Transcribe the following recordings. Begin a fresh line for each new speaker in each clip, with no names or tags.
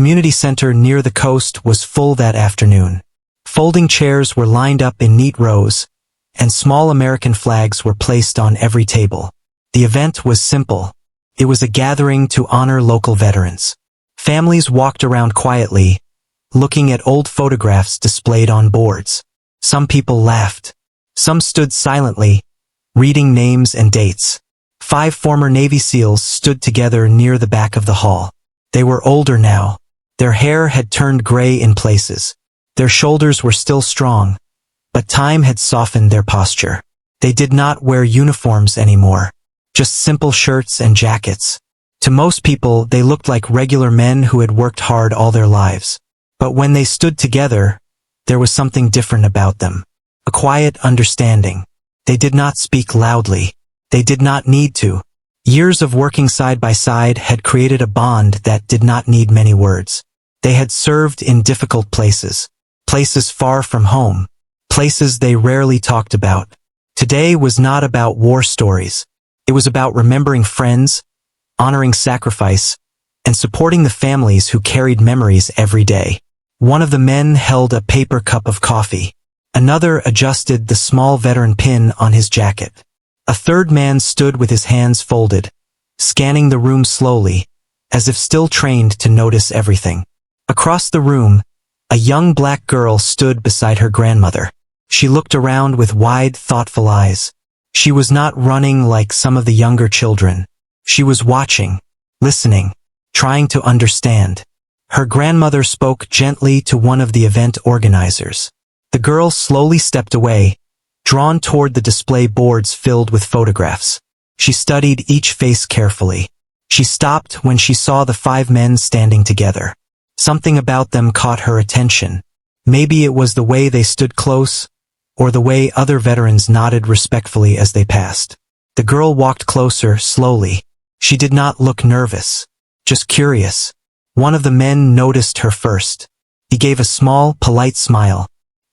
community center near the coast was full that afternoon. Folding chairs were lined up in neat rows, and small American flags were placed on every table. The event was simple. It was a gathering to honor local veterans. Families walked around quietly, looking at old photographs displayed on boards. Some people laughed. Some stood silently, reading names and dates. 5 former Navy SEALs stood together near the back of the hall. They were older now. Their hair had turned gray in places. Their shoulders were still strong, but time had softened their posture. They did not wear uniforms anymore, just simple shirts and jackets. To most people, they looked like regular men who had worked hard all their lives. But when they stood together, there was something different about them. A quiet understanding. They did not speak loudly. They did not need to. Years of working side by side had created a bond that did not need many words. They had served in difficult places. Places far from home. Places they rarely talked about. Today was not about war stories. It was about remembering friends, honoring sacrifice, and supporting the families who carried memories every day. One of the men held a paper cup of coffee. Another adjusted the small veteran pin on his jacket. A third man stood with his hands folded, scanning the room slowly, as if still trained to notice everything. Across the room, a young black girl stood beside her grandmother. She looked around with wide, thoughtful eyes. She was not running like some of the younger children. She was watching, listening, trying to understand. Her grandmother spoke gently to one of the event organizers. The girl slowly stepped away, drawn toward the display boards filled with photographs. She studied each face carefully. She stopped when she saw the 5 men standing together. Something about them caught her attention. Maybe it was the way they stood close, or the way other veterans nodded respectfully as they passed. The girl walked closer, slowly. She did not look nervous, just curious. One of the men noticed her first. He gave a small, polite smile.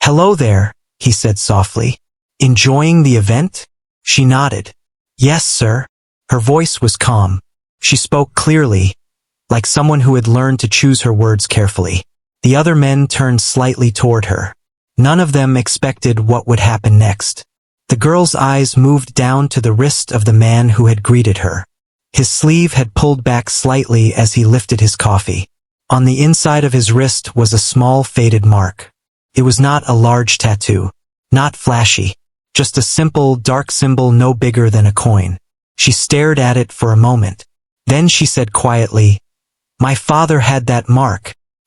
"Hello there," he said softly. "Enjoying the event?" She nodded. "Yes, sir." Her voice was calm. She spoke clearly, like someone who had learned to choose her words carefully. The other men turned slightly toward her. None of them expected what would happen next. The girl's eyes moved down to the wrist of the man who had greeted her. His sleeve had pulled back slightly as he lifted his coffee. On the inside of his wrist was a small faded mark. It was not a large tattoo, not flashy, just a simple, dark symbol no bigger than a coin. She stared at it for a moment. Then she said quietly, "My father had that mark."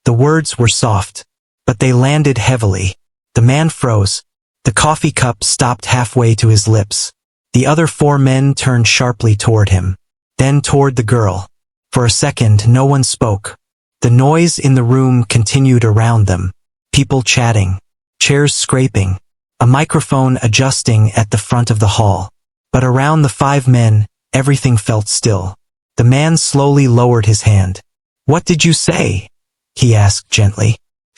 The words were soft, but they landed heavily. The man froze. The coffee cup stopped halfway to his lips. The other 4 men turned sharply toward him, then toward the girl. For a second, no one spoke. The noise in the room continued around them. People chatting, chairs scraping, a microphone adjusting at the front of the hall. But around the 5 men, everything felt still. The man slowly lowered his hand. "What did you say?" he asked gently.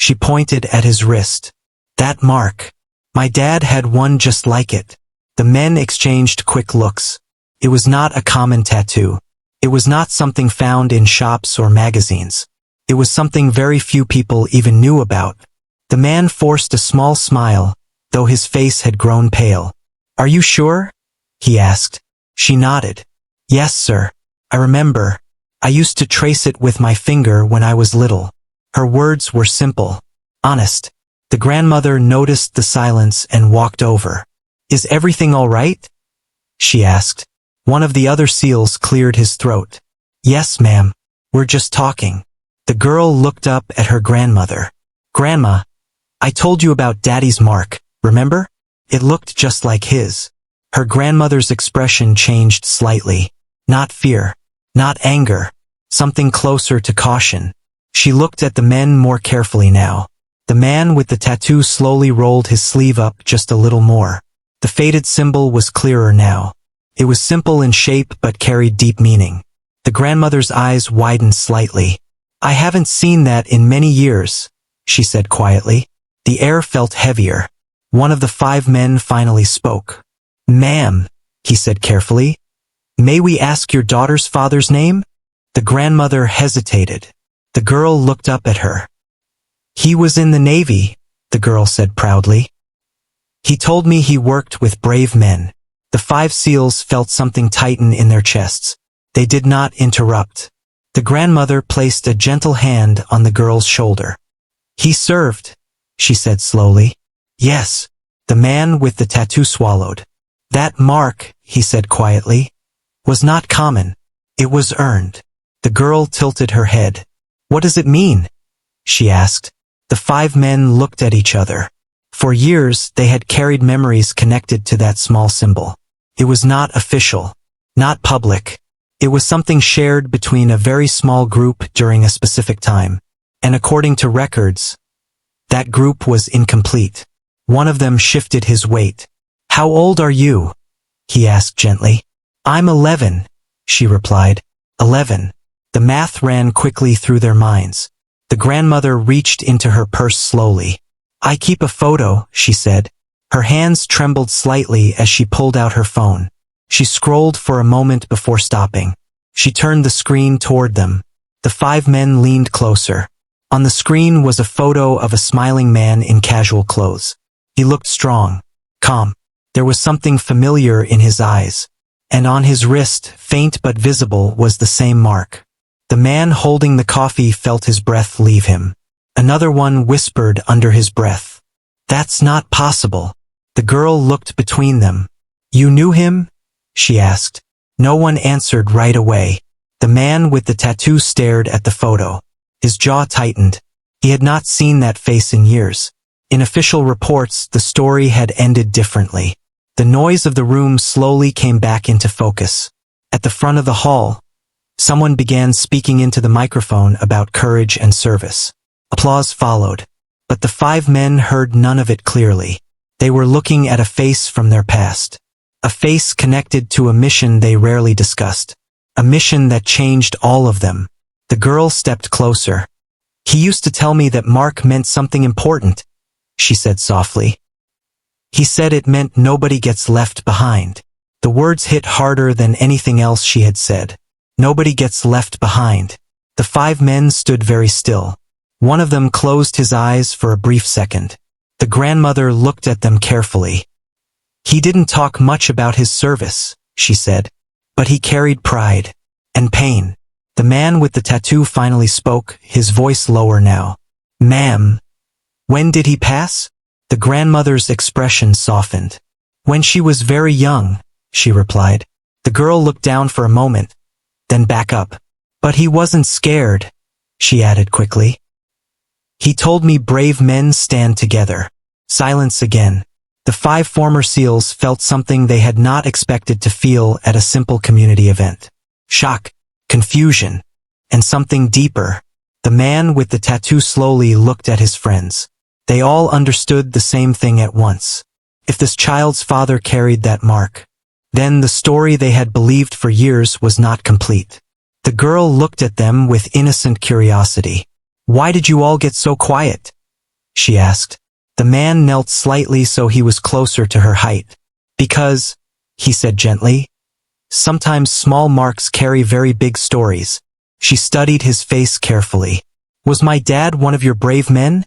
She pointed at his wrist. "That mark. My dad had one just like it." The men exchanged quick looks. It was not a common tattoo. It was not something found in shops or magazines. It was something very few people even knew about. The man forced a small smile, though his face had grown pale. "Are you sure?" he asked. She nodded. "Yes, sir. I remember. I used to trace it with my finger when I was little." Her words were simple, honest. The grandmother noticed the silence and walked over. "Is everything all right?" she asked. One of the other SEALs cleared his throat. "Yes, ma'am. We're just talking." The girl looked up at her grandmother. "Grandma, I told you about Daddy's mark, remember? It looked just like his." Her grandmother's expression changed slightly. Not fear, not anger, something closer to caution. She looked at the men more carefully now. The man with the tattoo slowly rolled his sleeve up just a little more. The faded symbol was clearer now. It was simple in shape but carried deep meaning. The grandmother's eyes widened slightly. "I haven't seen that in many years," she said quietly. The air felt heavier. One of the 5 men finally spoke. "Ma'am," he said carefully, "may we ask your daughter's father's name?" The grandmother hesitated. The girl looked up at her. "He was in the Navy," the girl said proudly. "He told me he worked with brave men." The 5 seals felt something tighten in their chests. They did not interrupt. The grandmother placed a gentle hand on the girl's shoulder. "He served," she said slowly. "Yes," the man with the tattoo swallowed. "That mark," he said quietly, "was not common. It was earned." The girl tilted her head. "What does it mean?" she asked. The 5 men looked at each other. For years, they had carried memories connected to that small symbol. It was not official, not public. It was something shared between a very small group during a specific time. And according to records, that group was incomplete. One of them shifted his weight. "How old are you?" he asked gently. "I'm 11, she replied. 11. The math ran quickly through their minds. The grandmother reached into her purse slowly. "I keep a photo," she said. Her hands trembled slightly as she pulled out her phone. She scrolled for a moment before stopping. She turned the screen toward them. The 5 men leaned closer. On the screen was a photo of a smiling man in casual clothes. He looked strong, calm. There was something familiar in his eyes. And on his wrist, faint but visible, was the same mark. The man holding the coffee felt his breath leave him. Another one whispered under his breath, "That's not possible." The girl looked between them. "You knew him?" she asked. No one answered right away. The man with the tattoo stared at the photo. His jaw tightened. He had not seen that face in years. In official reports, the story had ended differently. The noise of the room slowly came back into focus. At the front of the hall, someone began speaking into the microphone about courage and service. Applause followed, but the 5 men heard none of it clearly. They were looking at a face from their past. A face connected to a mission they rarely discussed. A mission that changed all of them. The girl stepped closer. "He used to tell me that Mark meant something important," she said softly. "He said it meant nobody gets left behind." The words hit harder than anything else she had said. Nobody gets left behind. The 5 men stood very still. One of them closed his eyes for a brief second. The grandmother looked at them carefully. "He didn't talk much about his service," she said, "but he carried pride and pain." The man with the tattoo finally spoke, his voice lower now. "Ma'am, when did he pass?" The grandmother's expression softened. "When she was very young," she replied. The girl looked down for a moment, then back up. "But he wasn't scared," she added quickly. "He told me brave men stand together." Silence again. The 5 former SEALs felt something they had not expected to feel at a simple community event. Shock, confusion, and something deeper. The man with the tattoo slowly looked at his friends. They all understood the same thing at once. If this child's father carried that mark, then the story they had believed for years was not complete. The girl looked at them with innocent curiosity. "Why did you all get so quiet?" she asked. The man knelt slightly so he was closer to her height. "Because," he said gently, "sometimes small marks carry very big stories." She studied his face carefully. "Was my dad one of your brave men?"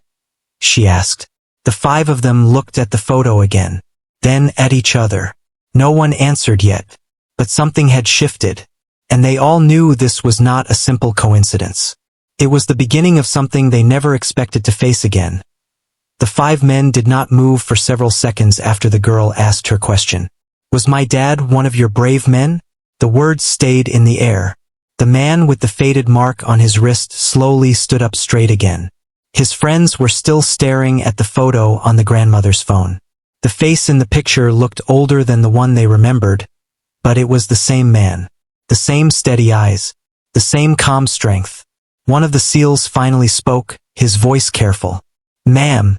she asked. The 5 of them looked at the photo again, then at each other. No one answered yet, but something had shifted, and they all knew this was not a simple coincidence. It was the beginning of something they never expected to face again. The 5 men did not move for several seconds after the girl asked her question. "Was my dad one of your brave men?" The words stayed in the air. The man with the faded mark on his wrist slowly stood up straight again. His friends were still staring at the photo on the grandmother's phone. The face in the picture looked older than the one they remembered, but it was the same man. The same steady eyes. The same calm strength. One of the SEALs finally spoke, his voice careful. "Ma'am,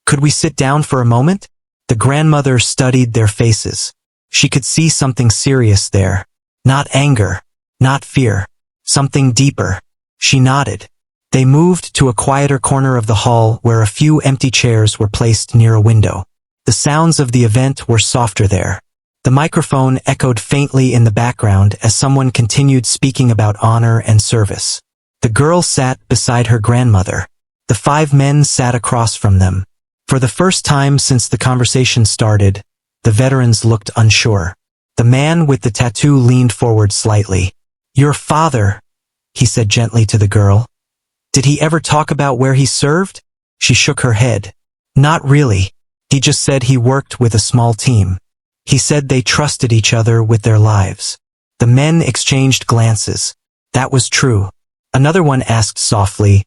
could we sit down for a moment?" The grandmother studied their faces. She could see something serious there. Not anger, not fear. Something deeper. She nodded. They moved to a quieter corner of the hall where a few empty chairs were placed near a window. The sounds of the event were softer there. The microphone echoed faintly in the background as someone continued speaking about honor and service. The girl sat beside her grandmother. The 5 men sat across from them. For the first time since the conversation started, the veterans looked unsure. The man with the tattoo leaned forward slightly. "Your father," he said gently to the girl. "Did he ever talk about where he served?" She shook her head. "Not really. He just said he worked with a small team. He said they trusted each other with their lives." The men exchanged glances. That was true. Another one asked softly,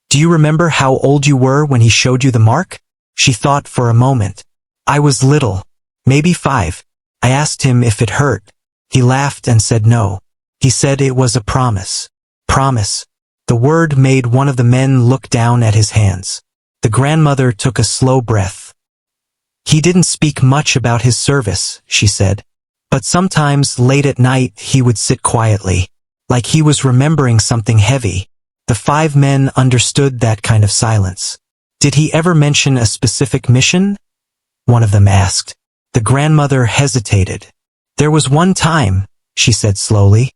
"Do you remember how old you were when he showed you the mark?" She thought for a moment. "I was little, maybe 5. I asked him if it hurt. He laughed and said no. He said it was a promise." Promise. The word made one of the men look down at his hands. The grandmother took a slow breath. "He didn't speak much about his service," she said. "But sometimes late at night he would sit quietly, like he was remembering something heavy." The 5 men understood that kind of silence. "Did he ever mention a specific mission?" one of them asked. The grandmother hesitated. "There was one time," she said slowly.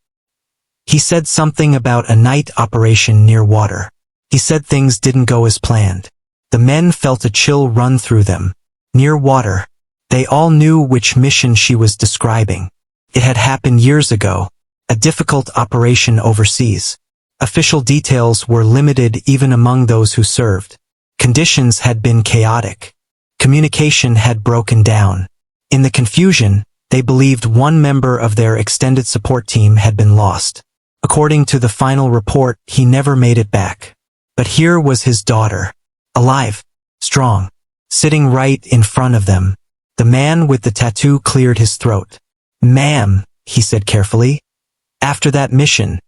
"He said something about a night operation near water. He said things didn't go as planned." The men felt a chill run through them. Near water. They all knew which mission she was describing. It had happened years ago. A difficult operation overseas. Official details were limited even among those who served. Conditions had been chaotic. Communication had broken down. In the confusion, they believed one member of their extended support team had been lost. According to the final report, he never made it back. But here was his daughter. Alive. Strong. Sitting right in front of them. The man with the tattoo cleared his throat. "Ma'am," he said carefully. "After that mission,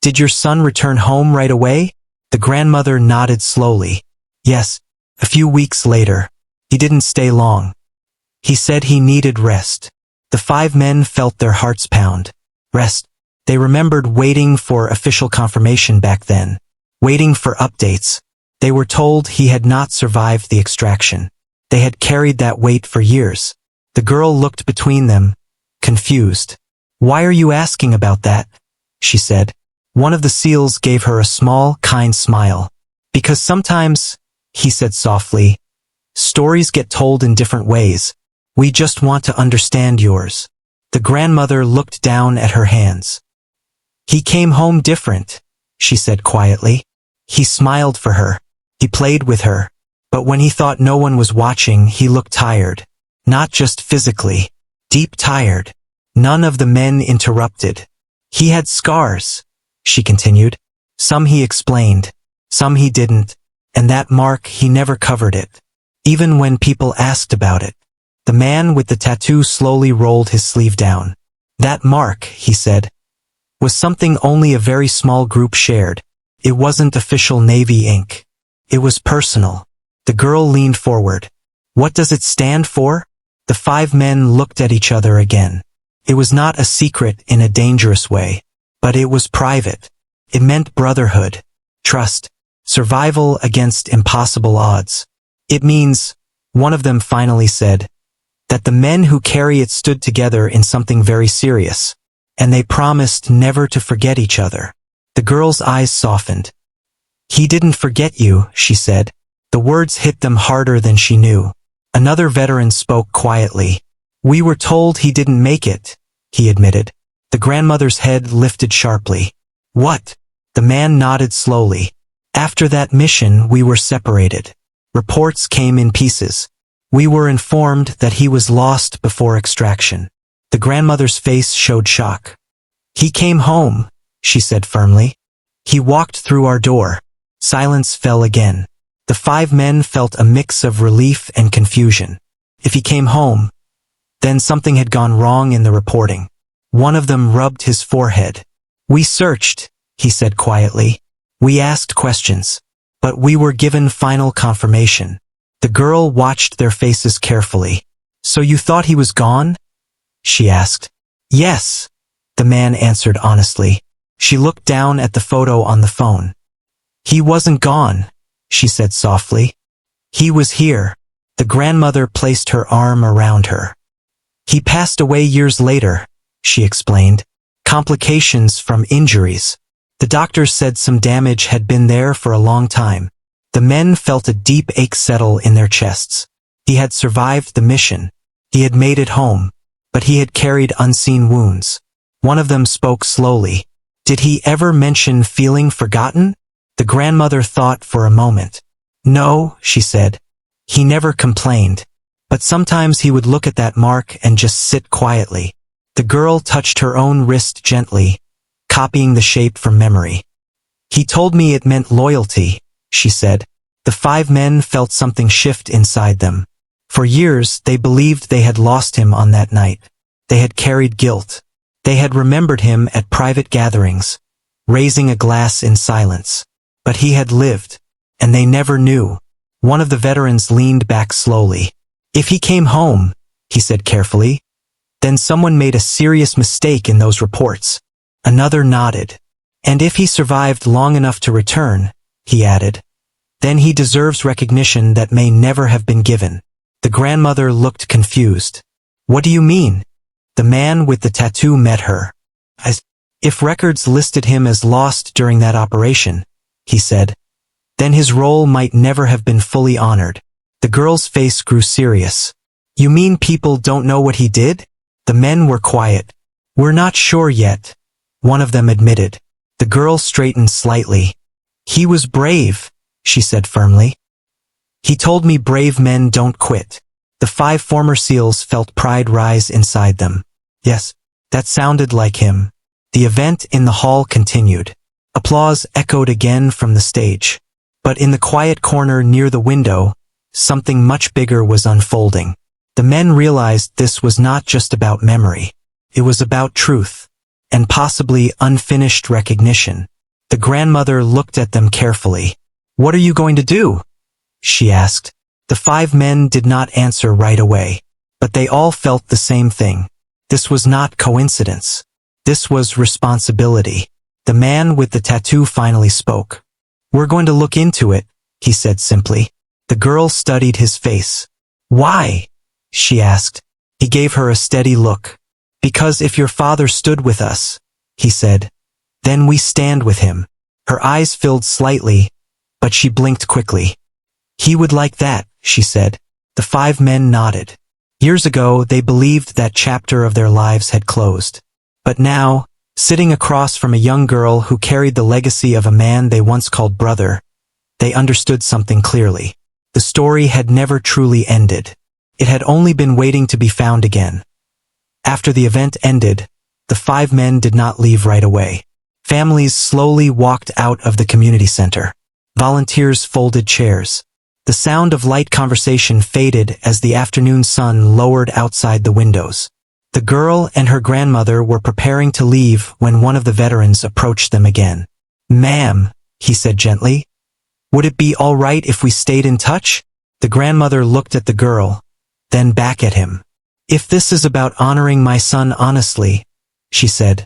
did your son return home right away?" The grandmother nodded slowly. "Yes. A few weeks later. He didn't stay long. He said he needed rest." The 5 men felt their hearts pound. Rest. They remembered waiting for official confirmation back then. Waiting for updates. They were told he had not survived the extraction. They had carried that weight for years. The girl looked between them, confused. "Why are you asking about that?" she said. One of the SEALs gave her a small, kind smile. "Because sometimes," he said softly, "stories get told in different ways. We just want to understand yours." The grandmother looked down at her hands. "He came home different," she said quietly. He smiled for her. He played with her. But when he thought no one was watching, he looked tired. Not just physically. Deep tired. None of the men interrupted. "He had scars," she continued. "Some he explained. Some he didn't. And that mark, he never covered it. Even when people asked about it." The man with the tattoo slowly rolled his sleeve down. "That mark," he said, "was something only a very small group shared. It wasn't official Navy ink. It was personal." The girl leaned forward. "What does it stand for?" The 5 men looked at each other again. It was not a secret in a dangerous way, but it was private. It meant brotherhood, trust, survival against impossible odds. "It means," one of them finally said, "that the men who carry it stood together in something very serious, and they promised never to forget each other." The girl's eyes softened. "He didn't forget you," she said. The words hit them harder than she knew. Another veteran spoke quietly. "We were told he didn't make it," he admitted. The grandmother's head lifted sharply. "What?" The man nodded slowly. "After that mission, we were separated. Reports came in pieces. We were informed that he was lost before extraction." The grandmother's face showed shock. "He came home," she said firmly. "He walked through our door." Silence fell again. The 5 men felt a mix of relief and confusion. If he came home, then something had gone wrong in the reporting. One of them rubbed his forehead. "We searched," he said quietly. "We asked questions. But we were given final confirmation." The girl watched their faces carefully. "So you thought he was gone?" she asked. "Yes," the man answered honestly. She looked down at the photo on the phone. "He wasn't gone," she said softly. "He was here." The grandmother placed her arm around her. "He passed away years later," she explained. "Complications from injuries." The doctors said some damage had been there for a long time. The men felt a deep ache settle in their chests. He had survived the mission. He had made it home. But he had carried unseen wounds. One of them spoke slowly. Did he ever mention feeling forgotten? The grandmother thought for a moment. No, she said. He never complained. But sometimes he would look at that mark and just sit quietly. The girl touched her own wrist gently, copying the shape from memory. He told me it meant loyalty, she said. The 5 men felt something shift inside them. For years, they believed they had lost him on that night. They had carried guilt. They had remembered him at private gatherings, raising a glass in silence. But he had lived, and they never knew. One of the veterans leaned back slowly. If he came home, he said carefully, then someone made a serious mistake in those reports. Another nodded. And if he survived long enough to return, he added, then he deserves recognition that may never have been given. The grandmother looked confused. What do you mean? The man with the tattoo met her. If records listed him as lost during that operation, he said, then his role might never have been fully honored. The girl's face grew serious. You mean people don't know what he did? The men were quiet. We're not sure yet, one of them admitted. The girl straightened slightly. He was brave, she said firmly. He told me brave men don't quit. The 5 former SEALs felt pride rise inside them. Yes, that sounded like him. The event in the hall continued. Applause echoed again from the stage. But in the quiet corner near the window, something much bigger was unfolding. The men realized this was not just about memory. It was about truth, and possibly unfinished recognition. The grandmother looked at them carefully. What are you going to do? She asked. The 5 men did not answer right away, but they all felt the same thing. This was not coincidence. This was responsibility. The man with the tattoo finally spoke. We're going to look into it, he said simply. The girl studied his face. Why? She asked. He gave her a steady look. Because if your father stood with us, he said, then we stand with him. Her eyes filled slightly, but she blinked quickly. He would like that, she said. The 5 men nodded. Years ago, they believed that chapter of their lives had closed. But now, sitting across from a young girl who carried the legacy of a man they once called brother, they understood something clearly. The story had never truly ended. It had only been waiting to be found again. After the event ended, the 5 men did not leave right away. Families slowly walked out of the community center. Volunteers folded chairs. The sound of light conversation faded as the afternoon sun lowered outside the windows. The girl and her grandmother were preparing to leave when one of the veterans approached them again. Ma'am, he said gently, would it be all right if we stayed in touch? The grandmother looked at the girl, then back at him. If this is about honoring my son honestly, she said,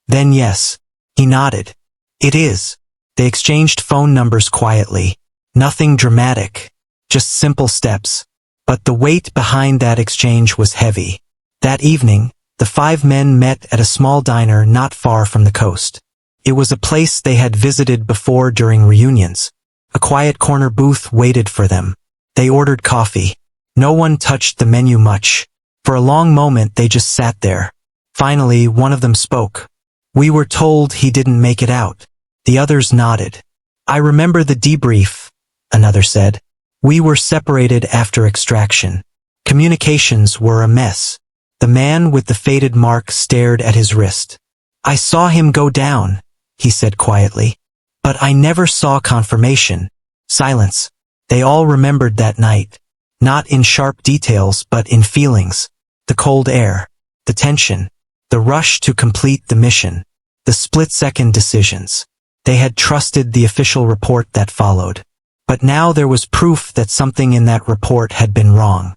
then yes. He nodded. It is. They exchanged phone numbers quietly. Nothing dramatic, just simple steps. But the weight behind that exchange was heavy. That evening, the 5 men met at a small diner not far from the coast. It was a place they had visited before during reunions. A quiet corner booth waited for them. They ordered coffee. No one touched the menu much. For a long moment they just sat there. Finally, one of them spoke. We were told he didn't make it out. The others nodded. I remember the debrief, another said. We were separated after extraction. Communications were a mess. The man with the faded mark stared at his wrist. I saw him go down, he said quietly. But I never saw confirmation. Silence. They all remembered that night. Not in sharp details but in feelings. The cold air. The tension. The rush to complete the mission. The split-second decisions. They had trusted the official report that followed. But now there was proof that something in that report had been wrong.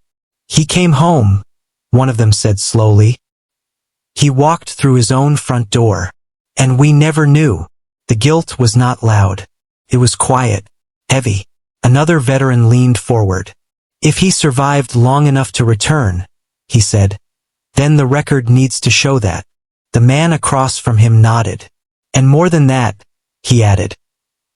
He came home, one of them said slowly. He walked through his own front door. And we never knew. The guilt was not loud. It was quiet, heavy. Another veteran leaned forward. If he survived long enough to return, he said, then the record needs to show that. The man across from him nodded. And more than that, he added.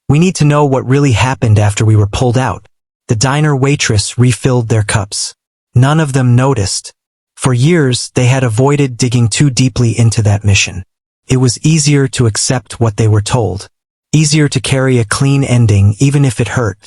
We need to know what really happened after we were pulled out. The diner waitress refilled their cups. None of them noticed. For years, they had avoided digging too deeply into that mission. It was easier to accept what they were told. Easier to carry a clean ending even if it hurt.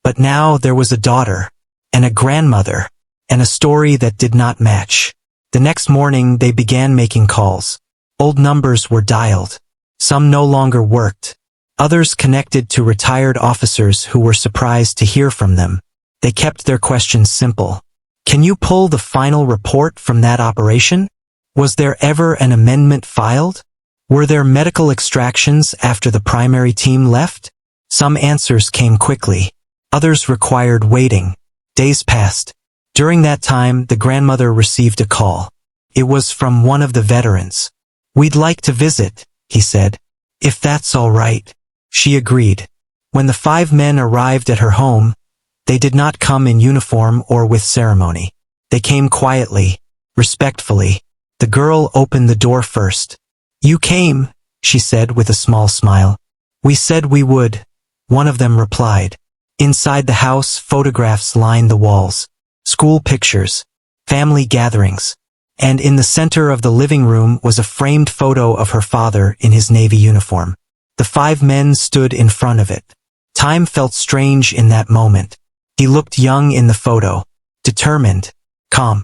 But now there was a daughter, and a grandmother, and a story that did not match. The next morning they began making calls. Old numbers were dialed. Some no longer worked. Others connected to retired officers who were surprised to hear from them. They kept their questions simple. Can you pull the final report from that operation? Was there ever an amendment filed? Were there medical extractions after the primary team left? Some answers came quickly. Others required waiting. Days passed. During that time, the grandmother received a call. It was from one of the veterans. We'd like to visit, he said. If that's all right. She agreed. When the 5 men arrived at her home, they did not come in uniform or with ceremony. They came quietly, respectfully. The girl opened the door first. You came, she said with a small smile. We said we would, one of them replied. Inside the house, photographs lined the walls. School pictures, family gatherings. And in the center of the living room was a framed photo of her father in his Navy uniform. The 5 men stood in front of it. Time felt strange in that moment. He looked young in the photo, determined, calm.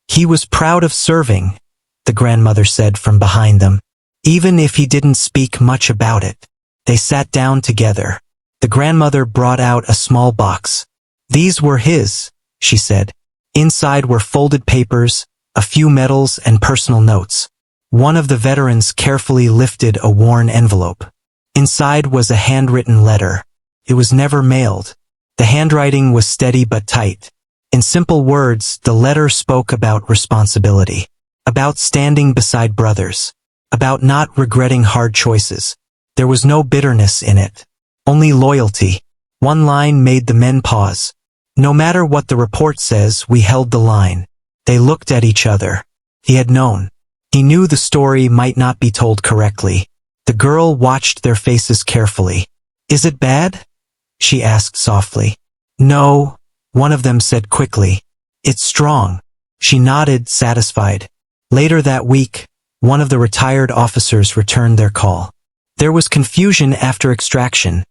He was proud of serving, the grandmother said from behind them, even if he didn't speak much about it. They sat down together. The grandmother brought out a small box. These were his, she said. Inside were folded papers, a few medals and personal notes. One of the veterans carefully lifted a worn envelope. Inside was a handwritten letter. It was never mailed. The handwriting was steady but tight. In simple words, the letter spoke about responsibility, about standing beside brothers, about not regretting hard choices. There was no bitterness in it, only loyalty. One line made the men pause. No matter what the report says, we held the line. They looked at each other. He had known. He knew the story might not be told correctly. The girl watched their faces carefully. Is it bad? She asked softly. No, one of them said quickly. It's strong. She nodded, satisfied. Later that week, one of the retired officers returned their call. There was confusion after extraction,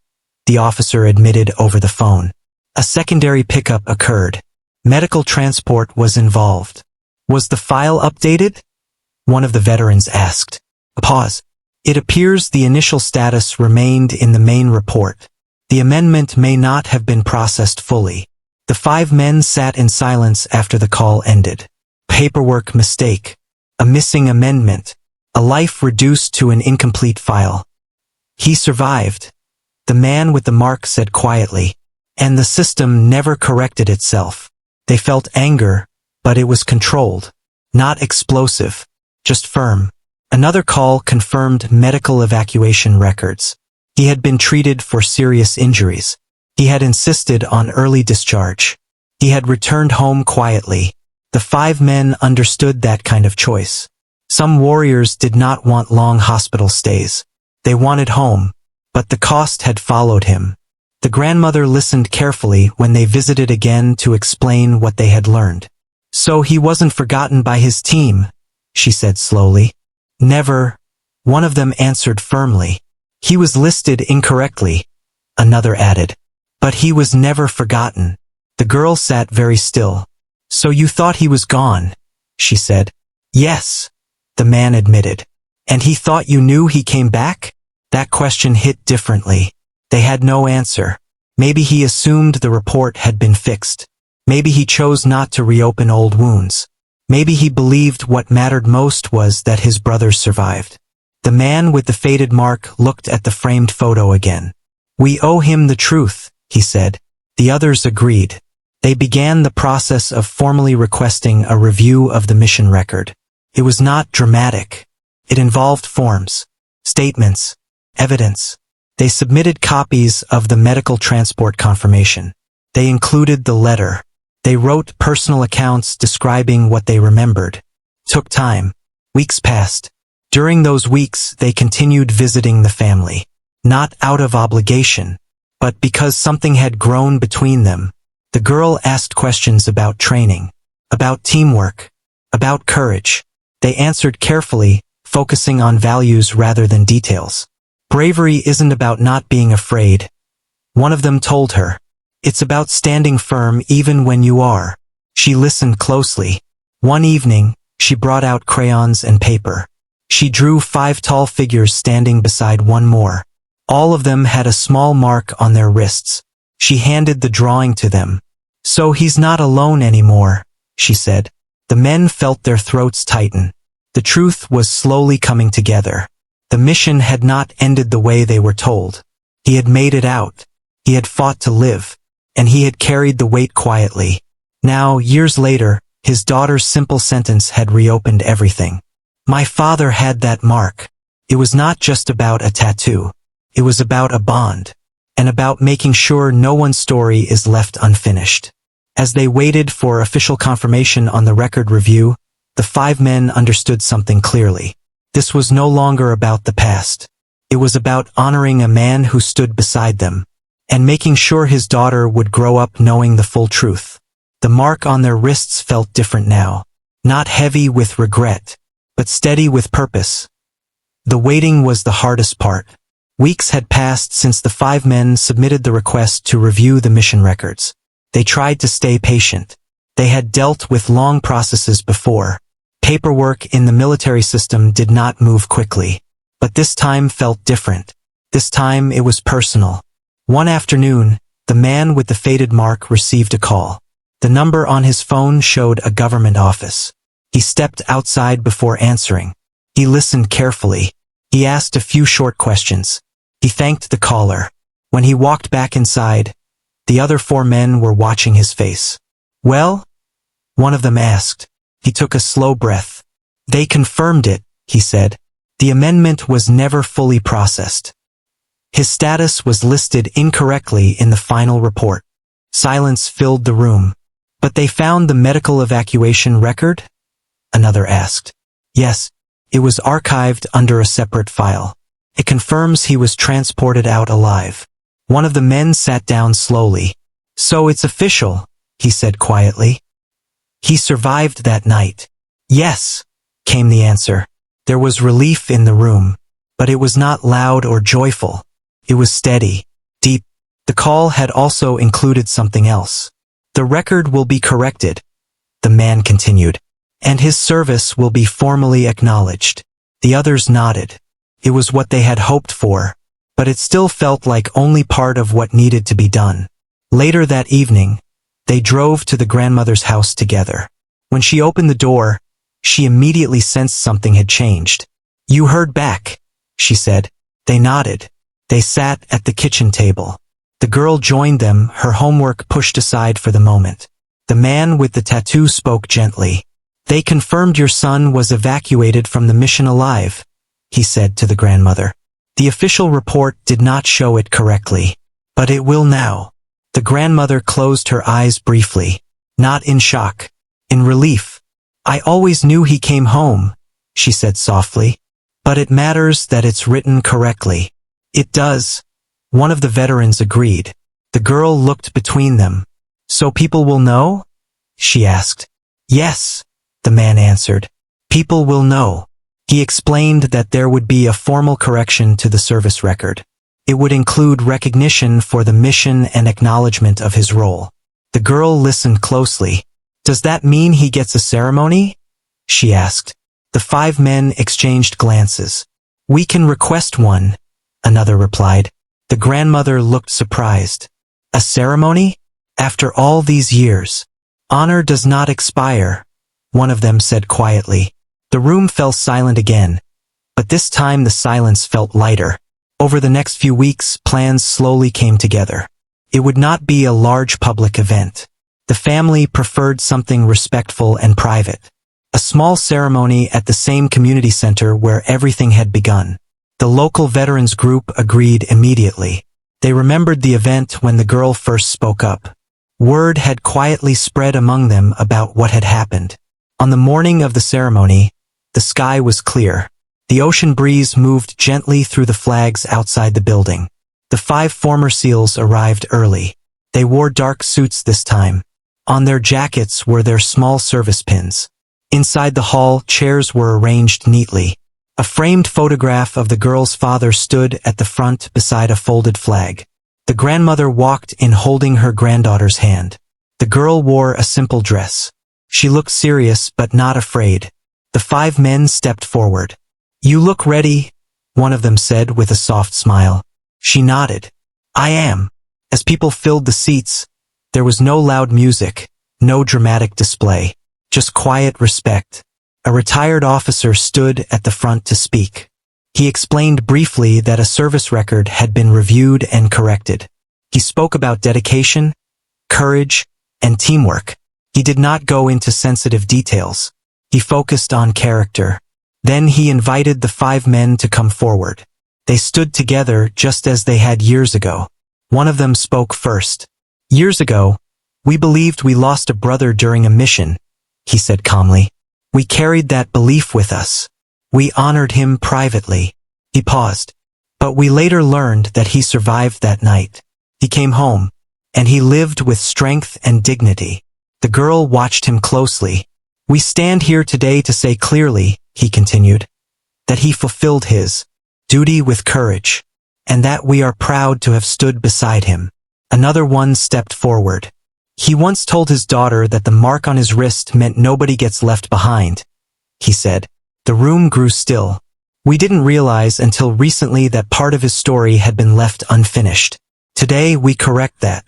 the officer admitted over the phone. A secondary pickup occurred. Medical transport was involved. Was the file updated? One of the veterans asked. A pause. It appears the initial status remained in the main report. The amendment may not have been processed fully. The 5 men sat in silence after the call ended. Paperwork mistake. A missing amendment. A life reduced to an incomplete file. He survived. The man with the mark said quietly. And the system never corrected itself. They felt anger, but it was controlled. Not explosive. Just firm. Another call confirmed medical evacuation records. He had been treated for serious injuries. He had insisted on early discharge. He had returned home quietly. The 5 men understood that kind of choice. Some warriors did not want long hospital stays. They wanted home, but the cost had followed him. The grandmother listened carefully when they visited again to explain what they had learned. So he wasn't forgotten by his team, she said slowly. Never, one of them answered firmly. He was listed incorrectly, another added. But he was never forgotten. The girl sat very still. So you thought he was gone, she said. Yes, the man admitted. And he thought you knew he came back? That question hit differently. They had no answer. Maybe he assumed the report had been fixed. Maybe he chose not to reopen old wounds. Maybe he believed what mattered most was that his brothers survived. The man with the faded mark looked at the framed photo again. We owe him the truth, he said. The others agreed. They began the process of formally requesting a review of the mission record. It was not dramatic. It involved forms, statements, evidence. They submitted copies of the medical transport confirmation. They included the letter. They wrote personal accounts describing what they remembered. Took time. Weeks passed. During those weeks, they continued visiting the family. not out of obligation, but because something had grown between them. The girl asked questions about training, about teamwork, about courage. They answered carefully, focusing on values rather than details. Bravery isn't about not being afraid, one of them told her. It's about standing firm even when you are. She listened closely. One evening, she brought out crayons and paper. She drew 5 tall figures standing beside one more. All of them had a small mark on their wrists. She handed the drawing to them. "So he's not alone anymore," she said. The men felt their throats tighten. The truth was slowly coming together. The mission had not ended the way they were told. He had made it out. He had fought to live. And he had carried the weight quietly. Now, years later, his daughter's simple sentence had reopened everything. "My father had that mark." It was not just about a tattoo. It was about a bond. And about making sure no one's story is left unfinished. As they waited for official confirmation on the record review, the 5 men understood something clearly. This was no longer about the past. It was about honoring a man who stood beside them, and making sure his daughter would grow up knowing the full truth. The mark on their wrists felt different now. Not heavy with regret, but steady with purpose. The waiting was the hardest part. Weeks had passed since the 5 men submitted the request to review the mission records. They tried to stay patient. They had dealt with long processes before. Paperwork in the military system did not move quickly. But this time felt different. This time it was personal. One afternoon, the man with the faded mark received a call. The number on his phone showed a government office. He stepped outside before answering. He listened carefully. He asked a few short questions. He thanked the caller. When he walked back inside, the other 4 men were watching his face. "Well?" one of them asked. He took a slow breath. "They confirmed it," he said. "The amendment was never fully processed. His status was listed incorrectly in the final report." Silence filled the room. "But they found the medical evacuation record?" another asked. "Yes, it was archived under a separate file. It confirms he was transported out alive." One of the men sat down slowly. "So it's official," he said quietly. "He survived that night." "Yes," came the answer. There was relief in the room, but it was not loud or joyful. It was steady, deep. The call had also included something else. "The record will be corrected," the man continued, "and his service will be formally acknowledged." The others nodded. It was what they had hoped for, but it still felt like only part of what needed to be done. Later that evening, they drove to the grandmother's house together. When she opened the door, she immediately sensed something had changed. "You heard back," she said. They nodded. They sat at the kitchen table. The girl joined them, her homework pushed aside for the moment. The man with the tattoo spoke gently. "They confirmed your son was evacuated from the mission alive," he said to the grandmother. "The official report did not show it correctly, but it will now." The grandmother closed her eyes briefly, not in shock, in relief. "I always knew he came home," she said softly. "But it matters that it's written correctly." "It does," one of the veterans agreed. The girl looked between them. "So people will know?" she asked. "Yes," the man answered. "People will know." He explained that there would be a formal correction to the service record. It would include recognition for the mission and acknowledgement of his role. The girl listened closely. "Does that mean he gets a ceremony?" she asked. The 5 men exchanged glances. "We can request one," another replied. The grandmother looked surprised. "A ceremony? After all these years? Honor does not expire," one of them said quietly. The room fell silent again, but this time the silence felt lighter. Over the next few weeks, plans slowly came together. It would not be a large public event. The family preferred something respectful and private. A small ceremony at the same community center where everything had begun. The local veterans group agreed immediately. They remembered the event when the girl first spoke up. Word had quietly spread among them about what had happened. On the morning of the ceremony, the sky was clear. The ocean breeze moved gently through the flags outside the building. The 5 former SEALs arrived early. They wore dark suits this time. On their jackets were their small service pins. Inside the hall, chairs were arranged neatly. A framed photograph of the girl's father stood at the front beside a folded flag. The grandmother walked in holding her granddaughter's hand. The girl wore a simple dress. She looked serious but not afraid. The 5 men stepped forward. "You look ready," one of them said with a soft smile. She nodded. "I am." As people filled the seats, there was no loud music, no dramatic display, just quiet respect. A retired officer stood at the front to speak. He explained briefly that a service record had been reviewed and corrected. He spoke about dedication, courage, and teamwork. He did not go into sensitive details. He focused on character. Then he invited the 5 men to come forward. They stood together just as they had years ago. One of them spoke first. "Years ago, we believed we lost a brother during a mission," he said calmly. "We carried that belief with us. We honored him privately." He paused. "But we later learned that he survived that night. He came home, and he lived with strength and dignity." The girl watched him closely. "We stand here today to say clearly," he continued, "that he fulfilled his duty with courage, and that we are proud to have stood beside him." Another one stepped forward. "He once told his daughter that the mark on his wrist meant nobody gets left behind," he said. The room grew still. "We didn't realize until recently that part of his story had been left unfinished. Today we correct that."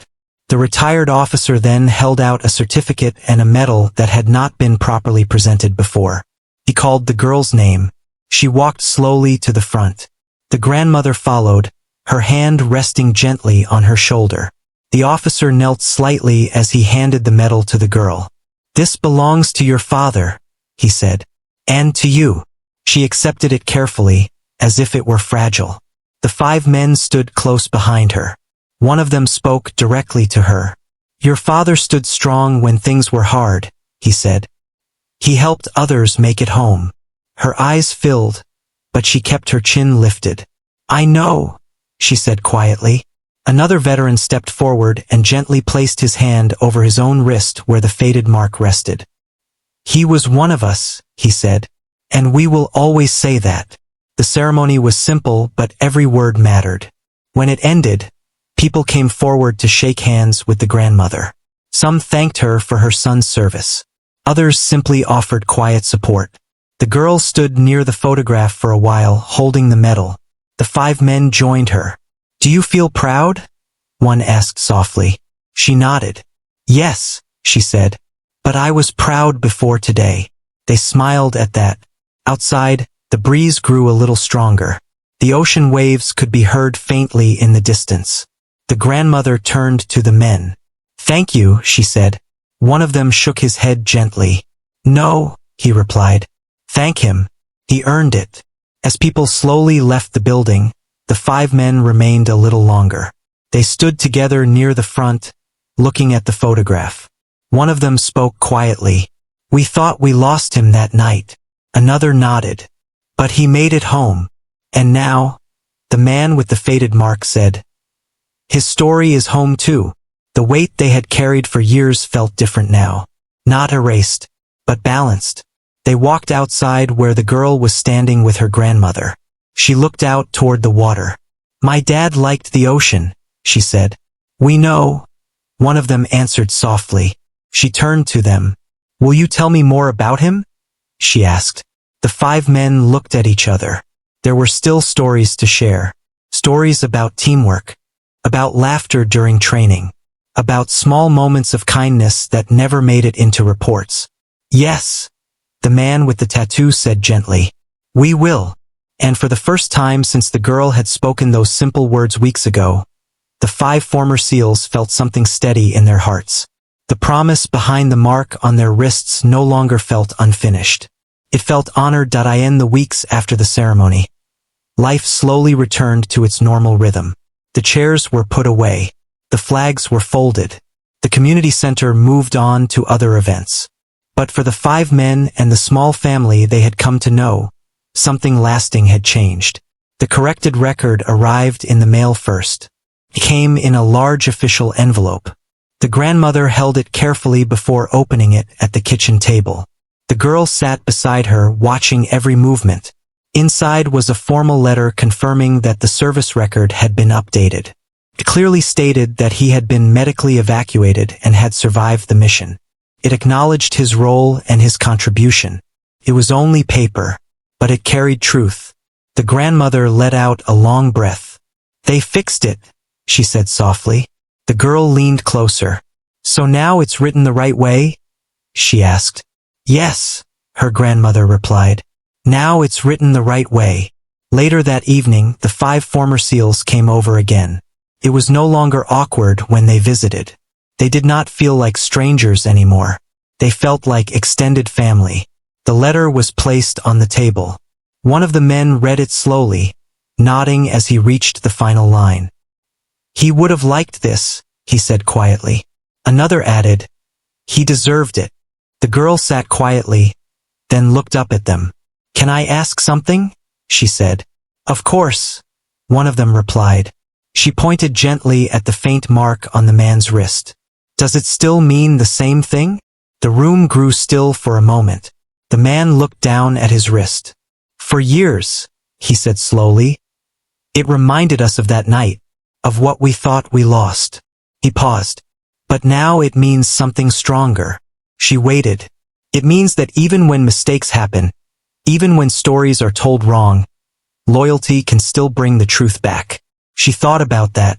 The retired officer then held out a certificate and a medal that had not been properly presented before. He called the girl's name. She walked slowly to the front. The grandmother followed, her hand resting gently on her shoulder. The officer knelt slightly as he handed the medal to the girl. "This belongs to your father," he said. "And to you." She accepted it carefully, as if it were fragile. The 5 men stood close behind her. One of them spoke directly to her. "Your father stood strong when things were hard," he said. "He helped others make it home." Her eyes filled, but she kept her chin lifted. "I know," she said quietly. Another veteran stepped forward and gently placed his hand over his own wrist where the faded mark rested. "He was one of us," he said, "and we will always say that." The ceremony was simple, but every word mattered. When it ended, people came forward to shake hands with the grandmother. Some thanked her for her son's service. Others simply offered quiet support. The girl stood near the photograph for a while, holding the medal. The 5 men joined her. "Do you feel proud?" one asked softly. She nodded. "Yes," she said, "but I was proud before today." They smiled at that. Outside, the breeze grew a little stronger. The ocean waves could be heard faintly in the distance. The grandmother turned to the men. "Thank you," she said. One of them shook his head gently. "No," he replied. "Thank him. He earned it." As people slowly left the building, the 5 men remained a little longer. They stood together near the front, looking at the photograph. One of them spoke quietly. "We thought we lost him that night." Another nodded. "But he made it home. And now," the man with the faded mark said, "his story is home too." The weight they had carried for years felt different now. Not erased, but balanced. They walked outside where the girl was standing with her grandmother. She looked out toward the water. "My dad liked the ocean," she said. "We know," one of them answered softly. She turned to them. "Will you tell me more about him?" she asked. The 5 men looked at each other. There were still stories to share. Stories about teamwork, about laughter during training, about small moments of kindness that never made it into reports. "Yes," the man with the tattoo said gently. "We will." And for the first time since the girl had spoken those simple words weeks ago, the 5 former SEALs felt something steady in their hearts. The promise behind the mark on their wrists no longer felt unfinished. It felt honored. In the weeks after the ceremony, life slowly returned to its normal rhythm. The chairs were put away. The flags were folded. The community center moved on to other events. But for the 5 men and the small family they had come to know, Something lasting had changed. The corrected record arrived in the mail first. It came in a large official envelope. The grandmother held it carefully before opening it at the kitchen table. The girl sat beside her, watching every movement. Inside was a formal letter confirming that the service record had been updated. It clearly stated that he had been medically evacuated and had survived the mission. It acknowledged his role and his contribution. It was only paper, but it carried truth. The grandmother let out a long breath. "They fixed it," she said softly. The girl leaned closer. "So now it's written the right way?" she asked. "Yes," her grandmother replied. "Now it's written the right way." Later that evening, the 5 former SEALs came over again. It was no longer awkward when they visited. They did not feel like strangers anymore. They felt like extended family. The letter was placed on the table. One of the men read it slowly, nodding as he reached the final line. "He would have liked this," he said quietly. Another added, "He deserved it." The girl sat quietly, then looked up at them. "Can I ask something?" she said. "Of course," one of them replied. She pointed gently at the faint mark on the man's wrist. "Does it still mean the same thing?" The room grew still for a moment. The man looked down at his wrist. "For years," he said slowly, "it reminded us of that night, of what we thought we lost." He paused. "But now it means something stronger." She waited. "It means that even when mistakes happen, even when stories are told wrong, loyalty can still bring the truth back." She thought about that.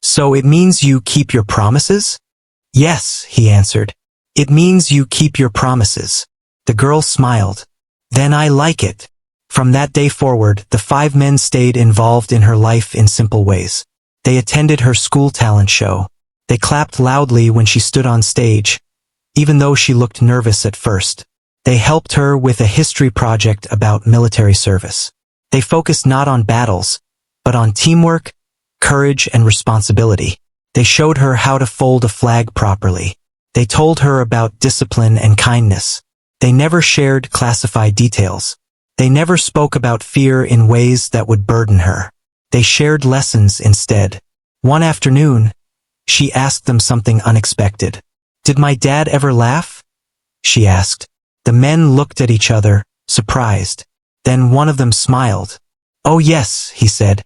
"So it means you keep your promises?" "Yes," he answered. "It means you keep your promises." The girl smiled. "Then I like it." From that day forward, the 5 men stayed involved in her life in simple ways. They attended her school talent show. They clapped loudly when she stood on stage, even though she looked nervous at first. They helped her with a history project about military service. They focused not on battles, but on teamwork, courage, and responsibility. They showed her how to fold a flag properly. They told her about discipline and kindness. They never shared classified details. They never spoke about fear in ways that would burden her. They shared lessons instead. One afternoon, she asked them something unexpected. "Did my dad ever laugh?" she asked. The men looked at each other, surprised. Then one of them smiled. "Oh yes," he said.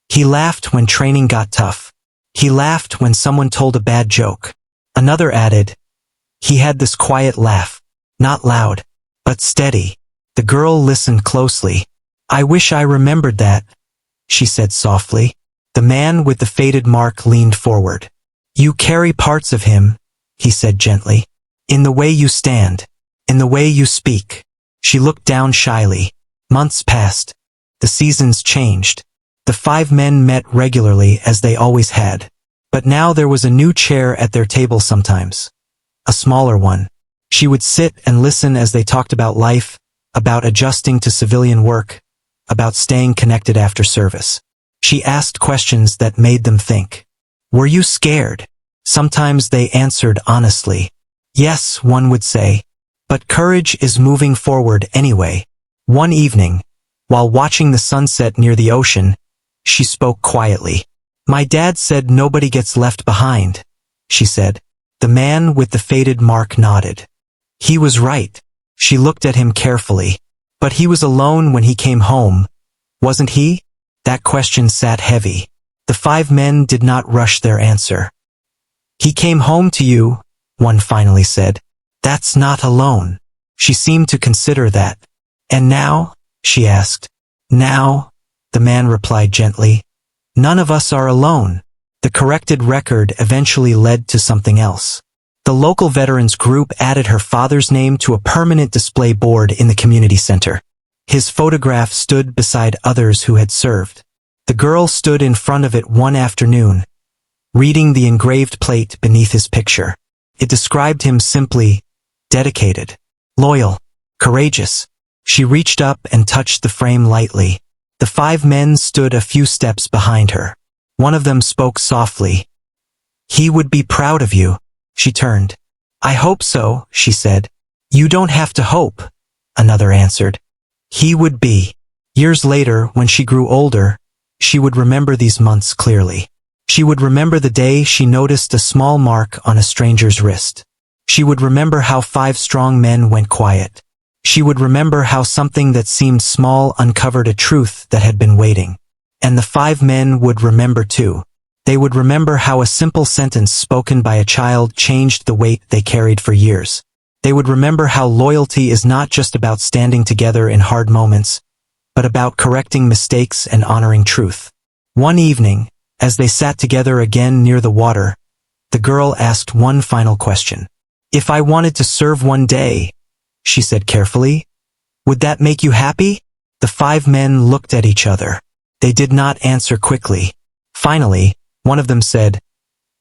"He laughed when training got tough. He laughed when someone told a bad joke." Another added, "He had this quiet laugh, not loud, but steady." The girl listened closely. "I wish I remembered that," she said softly. The man with the faded mark leaned forward. "You carry parts of him," he said gently. "In the way you stand, in the way you speak." She looked down shyly. Months passed. The seasons changed. The 5 men met regularly as they always had. But now there was a new chair at their table sometimes. A smaller one. She would sit and listen as they talked about life, about adjusting to civilian work, about staying connected after service. She asked questions that made them think. "Were you scared?" Sometimes they answered honestly. "Yes," one would say. "But courage is moving forward anyway." One evening, while watching the sunset near the ocean, she spoke quietly. "My dad said nobody gets left behind," she said. The man with the faded mark nodded. He was right. She looked at him carefully. But he was alone when he came home, wasn't he? That question sat heavy. The 5 men did not rush their answer. "He came home to you," one finally said. "That's not alone." She seemed to consider that. "And now?" she asked. "Now," the man replied gently, "none of us are alone." The corrected record eventually led to something else. The local veterans group added her father's name to a permanent display board in the community center. His photograph stood beside others who had served. The girl stood in front of it one afternoon, reading the engraved plate beneath his picture. It described him simply, dedicated, loyal, courageous. She reached up and touched the frame lightly. The 5 men stood a few steps behind her. One of them spoke softly. "He would be proud of you." She turned. "I hope so," she said. "You don't have to hope," another answered. "He would be." Years later, when she grew older, she would remember these months clearly. She would remember the day she noticed a small mark on a stranger's wrist. She would remember how 5 strong men went quiet. She would remember how something that seemed small uncovered a truth that had been waiting. And the 5 men would remember too. They would remember how a simple sentence spoken by a child changed the weight they carried for years. They would remember how loyalty is not just about standing together in hard moments, but about correcting mistakes and honoring truth. One evening, as they sat together again near the water, the girl asked one final question. "If I wanted to serve one day," she said carefully, "would that make you happy?" The 5 men looked at each other. They did not answer quickly. Finally, one of them said,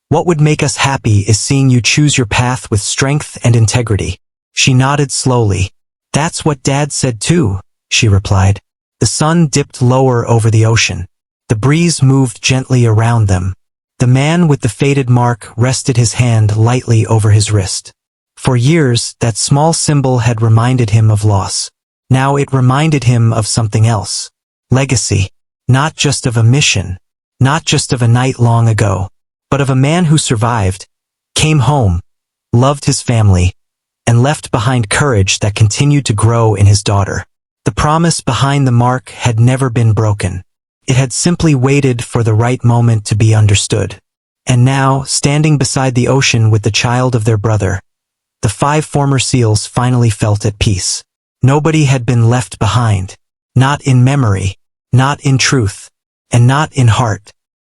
"What would make us happy is seeing you choose your path with strength and integrity." She nodded slowly. "That's what Dad said too," she replied. The sun dipped lower over the ocean. The breeze moved gently around them. The man with the faded mark rested his hand lightly over his wrist. For years, that small symbol had reminded him of loss. Now it reminded him of something else. Legacy. Not just of a mission. Not just of a night long ago. But of a man who survived, came home, loved his family, and left behind courage that continued to grow in his daughter. The promise behind the mark had never been broken. It had simply waited for the right moment to be understood. And now, standing beside the ocean with the child of their brother, the 5 former SEALs finally felt at peace. Nobody had been left behind. Not in memory, not in truth, and not in heart.